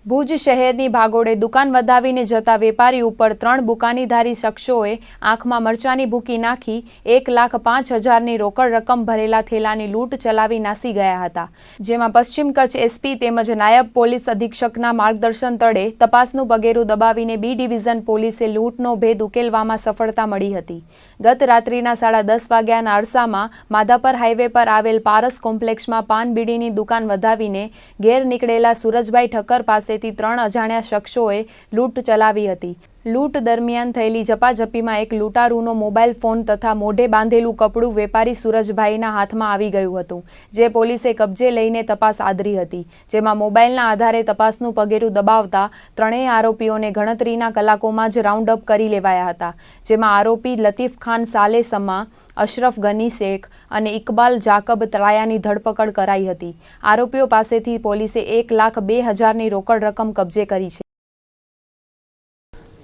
ભુજ શહેરની ભાગોળે દુકાન વધાવીને જતા વેપારી ઉપર 3 બુકાનીધારી શખ્સોએ આંખમાં મરચાની ભૂકી નાખી 1,05,000ની રોકડ રકમ ભરેલા થેલાની લૂંટ ચલાવી નાસી ગયા હતા. જેમાં પશ્ચિમ કચ્છ SP તેમજ નાયબ પોલીસ અધિક્ષકના માર્ગદર્શન તળે તપાસનું પગેરું દબાવીને B ડિવિઝન પોલીસે લૂંટનો ભેદ ઉકેલવામાં સફળતા મળી હતી. ગત રાત્રિના 10:30 વાગ્યાના અરસામાં માધાપર હાઈવે પર આવેલ પારસ કોમ્પ્લેક્સમાં પાન બીડીની દુકાન વધાવીને ઘેર નીકળેલા સુરજભાઈ ઠક્કર પાસેથી 3 અજાણ્યા શખ્સોએ લૂંટ ચલાવી હતી. લૂંટ દરમિયાન થયેલી ઝપાઝપીમાં એક લૂંટારૂનો મોબાઈલ ફોન તથા મોઢે બાંધેલું કપડું વેપારી સુરજભાઈના હાથમાં આવી ગયું હતું, જે પોલીસે કબજે લઈને તપાસ આદરી હતી. જેમાં મોબાઈલના આધારે તપાસનું પગેરું દબાવતા 3 આરોપીઓને ગણતરીના કલાકોમાં જ રાઉન્ડ અપ કરી લેવાયા હતા. જેમાં આરોપી લતીફ ખાન સાલે સમા, અશરફ ગની શેખ અને ઇકબાલ જાકબ તરાયાની ધરપકડ કરાઈ હતી. આરોપીઓ પાસેથી પોલીસે 1,02,000ની રોકડ રકમ કબજે કરી છે.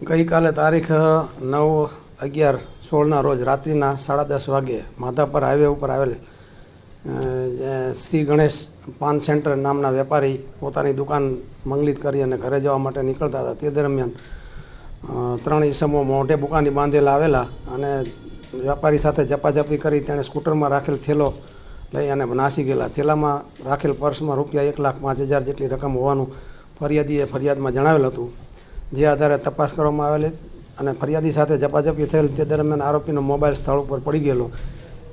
ગઈકાલે તારીખ 9/11/16ના રોજ રાત્રિના 10:30 વાગે માધાપર હાઈવે ઉપર આવેલ શ્રી ગણેશ પાન સેન્ટર નામના વેપારી પોતાની દુકાન મંગલિત કરી અને ઘરે જવા માટે નીકળતા હતા. તે દરમિયાન 3 ઈસમો મોઢે બુકાની બાંધેલા આવેલા અને વેપારી સાથે ઝપાઝપી કરી તેણે સ્કૂટરમાં રાખેલ થેલો લઈ અને નાસી ગયેલા. થેલામાં રાખેલ પર્સમાં રૂપિયા 1,05,000 જેટલી રકમ હોવાનું ફરિયાદીએ ફરિયાદમાં જણાવેલ હતું. જે આધારે તપાસ કરવામાં આવેલી અને ફરિયાદી સાથે ઝપાઝપી થયેલ. તે દરમિયાન આરોપીનો મોબાઈલ સ્થળ ઉપર પડી ગયેલો,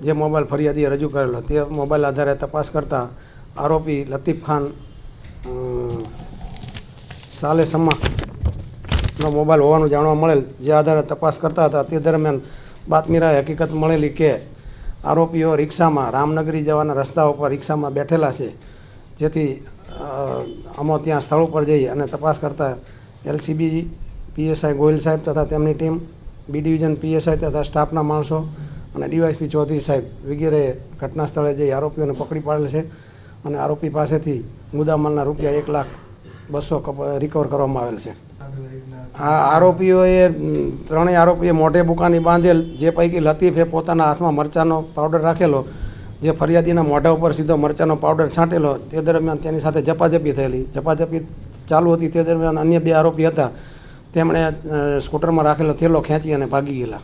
જે મોબાઈલ ફરિયાદીએ રજૂ કરેલો. તે મોબાઈલ આધારે તપાસ કરતાં આરોપી લતીફ ખાન સાલેસમાનો મોબાઈલ હોવાનું જાણવા મળેલ, જે આધારે તપાસ કરતા હતા તે દરમિયાન બાતમીરાએ હકીકત મળેલી કે આરોપીઓ રિક્ષામાં રામનગરી જવાના રસ્તા ઉપર રિક્ષામાં બેઠેલા છે, જેથી અમો ત્યાં સ્થળ ઉપર જઈ અને તપાસ કરતા એલસીબી પીએસઆઈ ગોહિલ સાહેબ તથા તેમની ટીમ, બી ડિવિઝન પીએસઆઈ તથા સ્ટાફના માણસો અને ડીવાયસપી ચૌધરી સાહેબ વગેરેએ ઘટના સ્થળે જઈ આરોપીઓને પકડી પાડેલ છે અને આરોપી પાસેથી મુદ્દામાલના રૂપિયા 1,200,000 રિકવર કરવામાં આવેલ છે. આ આરોપીઓએ ત્રણેય આરોપીએ મોઢે બુકાની બાંધેલ, જે પૈકી લતીફે પોતાના હાથમાં મરચાંનો પાવડર રાખેલો, જે ફરિયાદીના મોઢા ઉપર સીધો મરચાંનો પાવડર છાંટેલો. તે દરમિયાન તેની સાથે ઝપાઝપી થયેલી. ઝપાઝપી ચાલુ હતી તે દરમિયાન અન્ય 2 આરોપી હતા, તેમણે સ્કૂટરમાં રાખેલો થેલો ખેંચી અને ભાગી ગયેલા.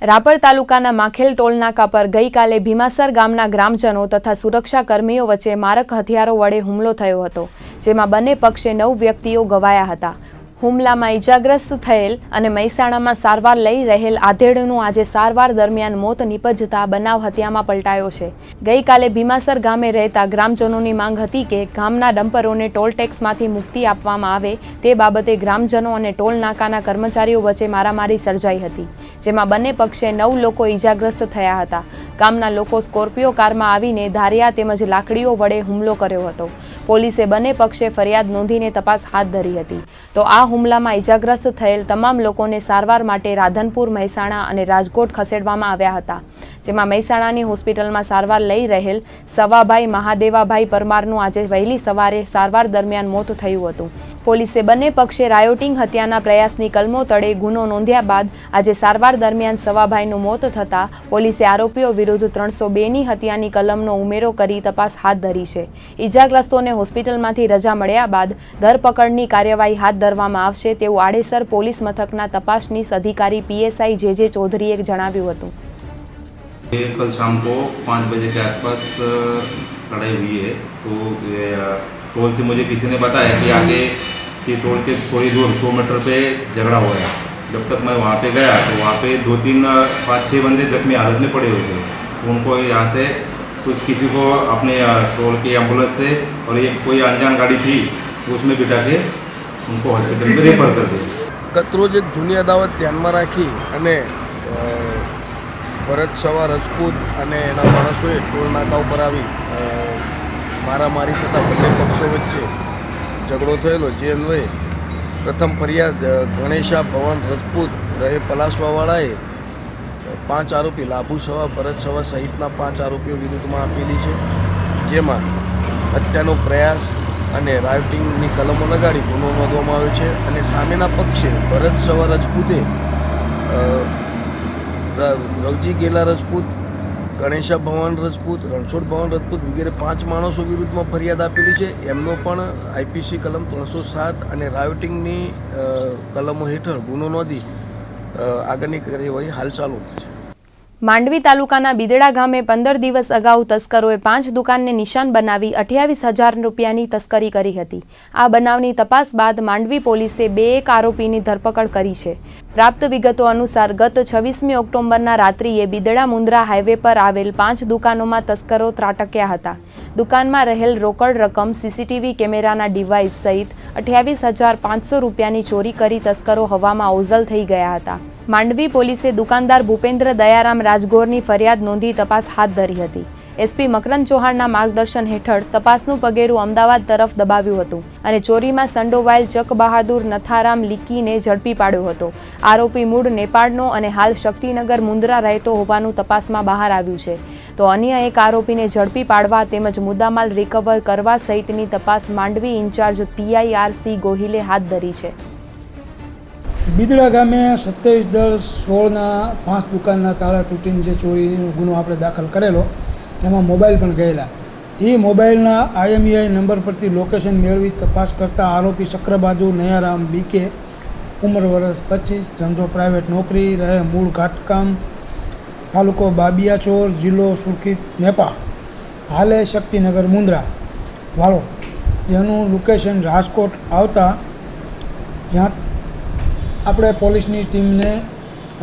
રાપર તાલુકાના માખેલ ટોલનાકા પર ગઈકાલે ભીમાસર ગામના ગ્રામજનો તથા સુરક્ષા કર્મીઓ વચ્ચે મારક હથિયારો વડે હુમલો થયો હતો, જેમાં બંને પક્ષે 9 વ્યક્તિઓ ગવાયા હતા. હુમલામાં ઈજાગ્રસ્ત થયેલ અને મહેસાણામાં સારવાર લઈ રહેલ આધેડનું આજે સારવાર દરમિયાન મોત નીપજતા બનાવ હત્યામાં પલટાયો છે. ગઈકાલે ભીમાસર ગામે રહેતા ગ્રામજનોની માંગ હતી કે ગામના ડમ્પરોને ટોલ ટેક્સમાંથી મુક્તિ આપવામાં આવે. તે બાબતે ગ્રામજનો અને ટોલ નાકાના કર્મચારીઓ વચ્ચે મારામારી સર્જાઈ હતી, જેમાં બંને પક્ષે 9 લોકો ઈજાગ્રસ્ત થયા હતા. ગામના લોકો સ્કોર્પિયો કારમાં આવીને ધારિયા તેમજ લાકડીઓ વડે હુમલો કર્યો હતો. પોલીસે બંને પક્ષે ફરિયાદ નોંધીને તપાસ હાથ ધરી હતી. તો આ હુમલામાં ઈજાગ્રસ્ત થયેલ તમામ લોકોને સારવાર માટે રાધનપુર, મહેસાણા અને રાજકોટ ખસેડવામાં આવ્યા હતા, જેમાં મહેસાણાની હોસ્પિટલમાં સારવાર લઈ રહેલ સવાભાઈ મહાદેવાભાઈ પરમારનું આજે વહેલી સવારે સારવાર દરમિયાન મોત થયું હતું. પોલીસે બંને પક્ષે રાયોટિંગ હત્યાના પ્રયાસની કલમો તળે ગુનો નોંધ્યા બાદ આજે સારવાર દરમિયાન સવાભાઈનું મોત થતાં પોલીસે આરોપીઓ વિરુદ્ધ 302ની હત્યાની કલમનો ઉમેરો કરી તપાસ હાથ ધરી છે. ઈજાગ્રસ્તોને હોસ્પિટલમાંથી રજા મળ્યા બાદ ધરપકડની કાર્યવાહી હાથ ધરવામાં આવશે તેવું આડેસર પોલીસ મથકના તપાસનીશ અધિकारी પીએસઆઈ જે ચૌધરીએ જણાવ્યું હતું. कल शाम को 5 बजे के आसपास लड़ाई हुई है. तो टोल से मुझे किसी ने बताया कि आगे कि टोल के थोड़ी दूर 100 मीटर पे झगड़ा हुआ है. जब तक मैं वहाँ पे गया तो वहाँ पे 2-3-5-6 बंदे जख्मी हालत में पड़े हुए थे. उनको यहाँ से कुछ किसी को अपने टोल की एम्बुलेंस से और एक कोई अनजान गाड़ी थी उसमें बिठा के उनको हॉस्पिटल में रेफर कर दिया. ગતરોજ એક જૂની અદાવત ધ્યાનમાં રાખી અને ભરત સવા રાજપૂત અને એના માણસોએ ટોલ નાકા ઉપર આવી મારામારી થતાં બંને પક્ષો વચ્ચે ઝઘડો થયેલો, જે અન્વયે પ્રથમ ફરિયાદ ગણેશા ભવન રાજપૂત રહે પલાસવાવાળાએ 5 આરોપી લાભુ સવા, ભરત સવા સહિતના 5 આરોપીઓ વિરુદ્ધમાં આપેલી છે, જેમાં હત્યાનો પ્રયાસ અને રાયોટિંગની કલમો લગાડી ગુનો નોંધવામાં આવ્યો છે. અને સામેના પક્ષે ભરત સવા રાજપૂતે રવજી ગેલા રાજપૂત, ગણેશા ભવન રાજપૂત, રણછોડ ભવન રાજપૂત વગેરે 5 માણસો વિરુદ્ધમાં ફરિયાદ આપેલી છે. એમનો પણ આઈપીસી કલમ 307 અને રાયોટિંગની કલમો હેઠળ ગુનો નોંધી આગળની કાર્યવાહી હાલ ચાલુ છે. માંડવી તાલુકાના બિદડા ગામે 15 દિવસ અગાઉ તસ્કરોએ 5 દુકાનને નિશાન બનાવી 28,000 રૂપિયાની તસ્કરી કરી હતી. આ બનાવની તપાસ બાદ માંડવી પોલીસે 2 આરોપીની ધરપકડ કરી છે. પ્રાપ્ત વિગતો અનુસાર ગત 26મી ઓક્ટોબરના રાત્રિએ બિદડા મુન્દ્રા હાઈવે પર આવેલ 5 દુકાનોમાં તસ્કરો ત્રાટક્યા હતા. દુકાનમાં રહેલ રોકડ રકમ, સીસીટીવી કેમેરાના ડિવાઇસ સહિત 28,500 રૂપિયાની ચોરી કરી તસ્કરો હવામાં ઓઝલ થઈ ગયા હતા. માંડવી પોલીસે દુકાનદાર ભૂપેન્દ્ર દયારામ રાજગોરની ફરિયાદ નોંધી તપાસ હાથ ધરી હતી. એસપી મકરંદ ચૌહાણના માર્ગદર્શન હેઠળ તપાસનું પગેરું અમદાવાદ તરફ દબાવ્યું હતું અને ચોરીમાં સંડોવાયેલ ચક બહાદુર નથારામ લીકીને ઝડપી પાડ્યો હતો. આરોપી મૂળ નેપાળનો અને હાલ શક્તિનગર મુન્દ્રા રહેતો હોવાનું તપાસમાં બહાર આવ્યું છે. તો અન્ય એક આરોપીને ઝડપી પાડવા તેમજ મુદ્દામાલ રિકવર કરવા સહિતની તપાસ માંડવી ઇન્ચાર્જ PIRC ગોહિલે હાથ ધરી છે. બિદડા ગામે 27/10/16ના 5 દુકાનના તાળા તૂટીને જે ચોરીનો ગુનો આપણે દાખલ કરેલો, તેમાં મોબાઈલ પણ ગયેલા. એ મોબાઈલના IMEI નંબર પરથી લોકેશન મેળવી તપાસ કરતા આરોપી ચક્રબહાદુર નયારામ BK, ઉંમર વર્ષ 25, ધંધો પ્રાઇવેટ નોકરી, રહે મૂળ ઘાટકામ, તાલુકો બાબિયાચોર, જિલ્લો સુરખી, નેપાળ, હાલે શક્તિનગર મુન્દ્રા વાળો, જેનું લોકેશન રાજકોટ આવતા જ્યાં આપણે પોલીસની ટીમને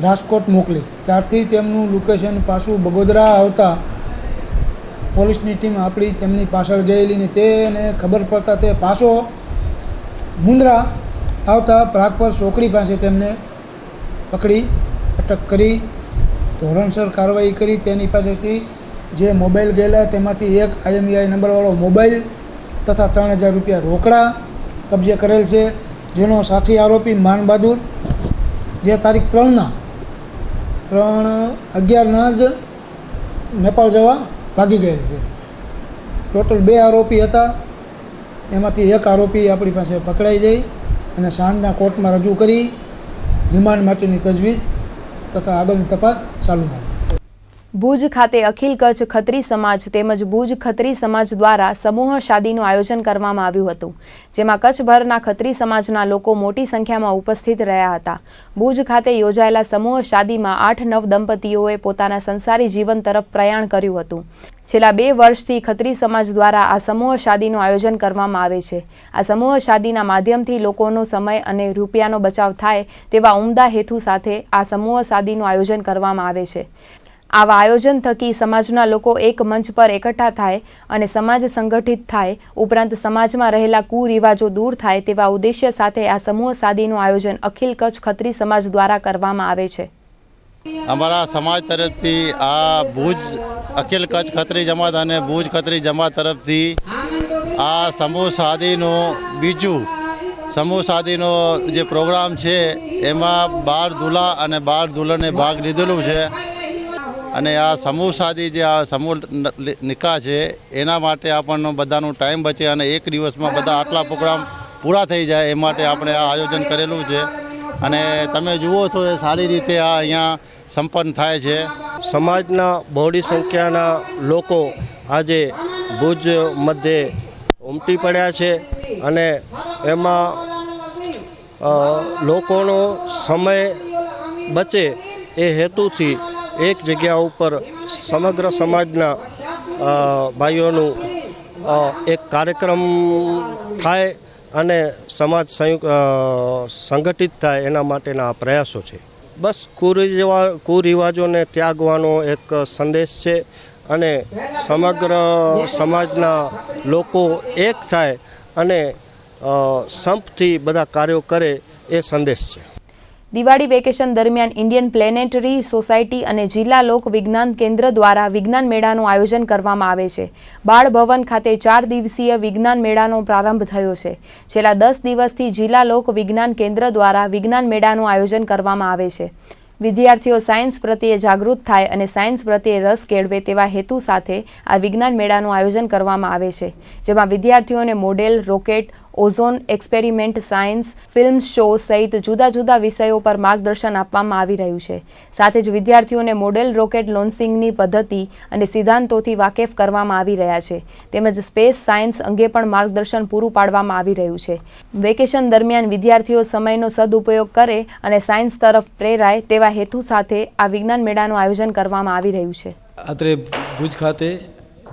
રાજકોટ મોકલી. ત્યારથી તેમનું લોકેશન પાછું બગોદરા આવતા પોલીસની ટીમ આપણી તેમની પાછળ ગયેલી ને તેને ખબર પડતા તે પાછો મુંદ્રા આવતા પ્રાગપર ચોકડી પાસે તેમને પકડી અટક કરી ધોરણસર કાર્યવાહી કરી તેની પાસેથી જે મોબાઈલ ગયેલા તેમાંથી એક IMEI નંબરવાળો મોબાઈલ તથા 3000 રૂપિયા રોકડા કબજે કરેલ છે, જેનો સાથી આરોપી માન બહાદુર જે તારીખ 3/11 જ નેપાળ જવા ભાગી ગયેલ છે. ટોટલ 2 આરોપી હતા, એમાંથી એક આરોપી આપણી પાસે પકડાઈ જઈ અને સાંજના કોર્ટમાં રજૂ કરી રિમાન્ડ માટેની તજવીજ તથા આગળની તપાસ ચાલુમાં. ભુજ ખાતે અખિલ કચ્છ ખત્રી સમાજ તેમજ ભુજ ખત્રી સમાજ દ્વારા સમૂહ શાદીનું આયોજન કરવામાં આવ્યું હતું, જેમાં કચ્છભરના ખત્રી સમાજના લોકો મોટી સંખ્યામાં ઉપસ્થિત રહ્યા હતા. ભુજ ખાતે યોજાયેલા સમૂહ શાદીમાં 8-9 દંપતીઓએ પોતાના સંસારી જીવન તરફ પ્રયાણ કર્યું હતું. છેલ્લા 2 વર્ષથી ખત્રી સમાજ દ્વારા આ સમૂહ શાદીનું આયોજન કરવામાં આવે છે. આ સમૂહ શાદીના માધ્યમથી લોકોનો સમય અને રૂપિયાનો બચાવ થાય તેવા ઉમદા હેતુ સાથે આ સમૂહ શાદીનું આયોજન કરવામાં આવે છે. આવા આયોજન થકી સમાજના લોકો એક મંચ પર એકઠા થાય અને સમાજ સંગઠિત થાય, ઉપરાંત સમાજમાં રહેલા કુરિવાજો દૂર થાય તેવા ઉદ્દેશ્ય સાથે આ સમૂહ શાદીનું આયોજન અખિલ કચ્છ ખત્રી સમાજ દ્વારા કરવામાં આવે છે. અમારા સમાજ તરફથી આ ભુજ અખિલ કચ્છ ખત્રી જમાત અને ભુજ ખત્રી જમાત તરફથી આ સમૂહ શાદીનો બીજું સમૂહ શાદીનો જે પ્રોગ્રામ છે એમાં 12 દુલ્હા અને 12 દુલ્હને ભાગ લીધેલું છે. અને આ સમૂહ શાદી જે આ સમૂહ નિકાહ છે એના માટે આપણને બધાનો ટાઈમ બચે અને એક દિવસમાં બધા આટલા પ્રોગ્રામ પૂરા થઈ જાય એ માટે આપણે આ આયોજન કરેલું છે. અને તમે જુઓ તો એ સારી રીતે આ અહીંયા સંપન્ન થાય છે. સમાજના બહોળી સંખ્યાના લોકો આજે ભુજ મધ્યે ઉમટી પડ્યા છે અને એમાં લોકોનો સમય બચે એ હેતુથી એક જગ્યા ઉપર સમગ્ર સમાજના ભાઈઓનું એક કાર્યક્રમ થાય અને સમાજ સંગઠિત થાય એના માટેના પ્રયાસો છે. બસ કુરિવાજોને ત્યાગવાનો એક સંદેશ છે અને સમગ્ર સમાજના લોકો એક થાય અને સંપથી બધા કાર્યો કરે એ સંદેશ છે. દિવાળી વેકેશન દરમિયાન ઇન્ડિયન પ્લેનેટરી સોસાયટી અને જિલ્લા લોક વિજ્ઞાન કેન્દ્ર દ્વારા વિજ્ઞાન મેળાનું આયોજન કરવામાં આવે છે. બાળ ભવન ખાતે 4 દિવસીય વિજ્ઞાન મેળાનો પ્રારંભ થયો છે. છેલ્લા 10 દિવસથી જિલ્લા લોક વિજ્ઞાન કેન્દ્ર દ્વારા વિજ્ઞાન મેળાનું આયોજન કરવામાં આવે છે. વિદ્યાર્થીઓ સાયન્સ પ્રત્યે જાગૃત થાય અને સાયન્સ પ્રત્યે રસ કેળવે તેવા હેતુ સાથે આ વિજ્ઞાન મેળાનું આયોજન કરવામાં આવે છે, જેમાં વિદ્યાર્થીઓને model, rocket, ozone experiment, science, film show સહિત જુદા જુદા વિષયો પર માર્ગદર્શન આપવામાં આવી રહ્યું છે. સાથે જ વિદ્યાર્થીઓને મોડેલ રોકેટ લોન્ચિંગની પદ્ધતિ અને સિદ્ધાંતોથી વાકેફ કરવામાં આવી રહ્યા છે, તેમજ સ્પેસ સાયન્સ અંગે પણ માર્ગદર્શન પૂરું પાડવામાં આવી રહ્યું છે. વેકેશન દરમિયાન વિદ્યાર્થીઓ સમયનો સદુપયોગ કરે અને સાયન્સ તરફ પ્રેરાય તેવા હેતુ સાથે આ વિજ્ઞાન મેળાનું આયોજન કરવામાં આવી રહ્યું છે. અત્રે ભુજ ખાતે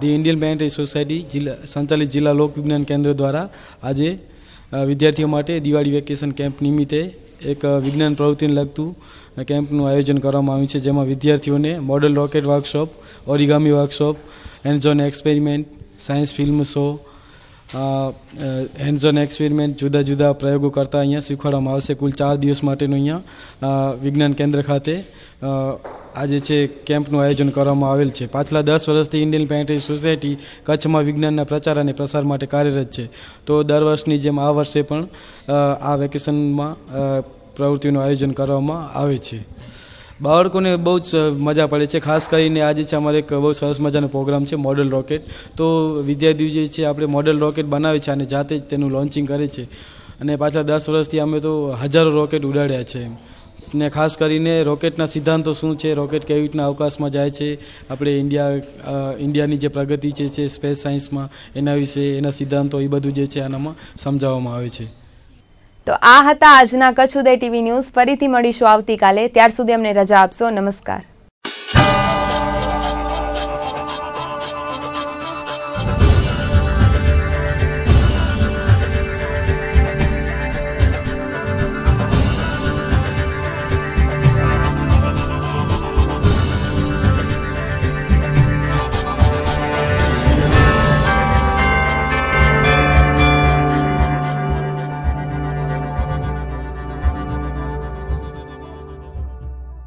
ધી ઇન્ડિયન પ્લેનેટરી સોસાયટી સંચાલિત જિલ્લા લોક વિજ્ઞાન કેન્દ્ર દ્વારા આજે વિદ્યાર્થીઓ માટે દિવાળી વેકેશન કેમ્પ નિમિત્તે એક વિજ્ઞાન પ્રવૃત્તિને લગતું કેમ્પનું આયોજન કરવામાં આવ્યું છે, જેમાં વિદ્યાર્થીઓને model rocket workshop, origami workshop, hands on experiment, science film show, hands on experiment જુદા જુદા પ્રયોગો કરતાં અહીંયા શીખવાડવામાં આવશે. કુલ 4 દિવસ માટેનું અહીંયા વિજ્ઞાન કેન્દ્ર ખાતે આજે છે કેમ્પનું આયોજન કરવામાં આવેલ છે. પાછલા 10 વર્ષથી ઇન્ડિયન પ્લેનેટરી સોસાયટી કચ્છમાં વિજ્ઞાનના પ્રચાર અને પ્રસાર માટે કાર્યરત છે. તો દર વર્ષની જેમ આ વર્ષે પણ આ વેકેશનમાં પ્રવૃત્તિનું આયોજન કરવામાં આવે છે. બાળકોને બહુ જ મજા પડે છે. ખાસ કરીને આજે છે અમારે એક બહુ સરસ મજાનો પ્રોગ્રામ છે મોડલ રોકેટ. તો વિદ્યાર્થીઓ જે છે આપણે મોડલ રોકેટ બનાવે છે અને જાતે જ તેનું લોન્ચિંગ કરે છે. અને પાછલા 10 વર્ષથી અમે તો હજારો રોકેટ ઉડાડ્યા છે. ને ખાસ કરીને રોકેટના સિદ્ધાંતો શું છે, રોકેટ કેવી રીતના અવકાશમાં જાય છે, આપણે ઇન્ડિયાની જે પ્રગતિ છે સ્પેસ સાયન્સમાં એના વિશે એના સિદ્ધાંતો એ બધું જે છે આનામાં સમજાવવામાં આવે છે. તો આ હતા આજના કચ્છ ઉદય ટીવી ન્યૂઝ. ફરીથી મળીશું આવતીકાલે. ત્યાર સુધી અમને રજા આપશો. નમસ્કાર.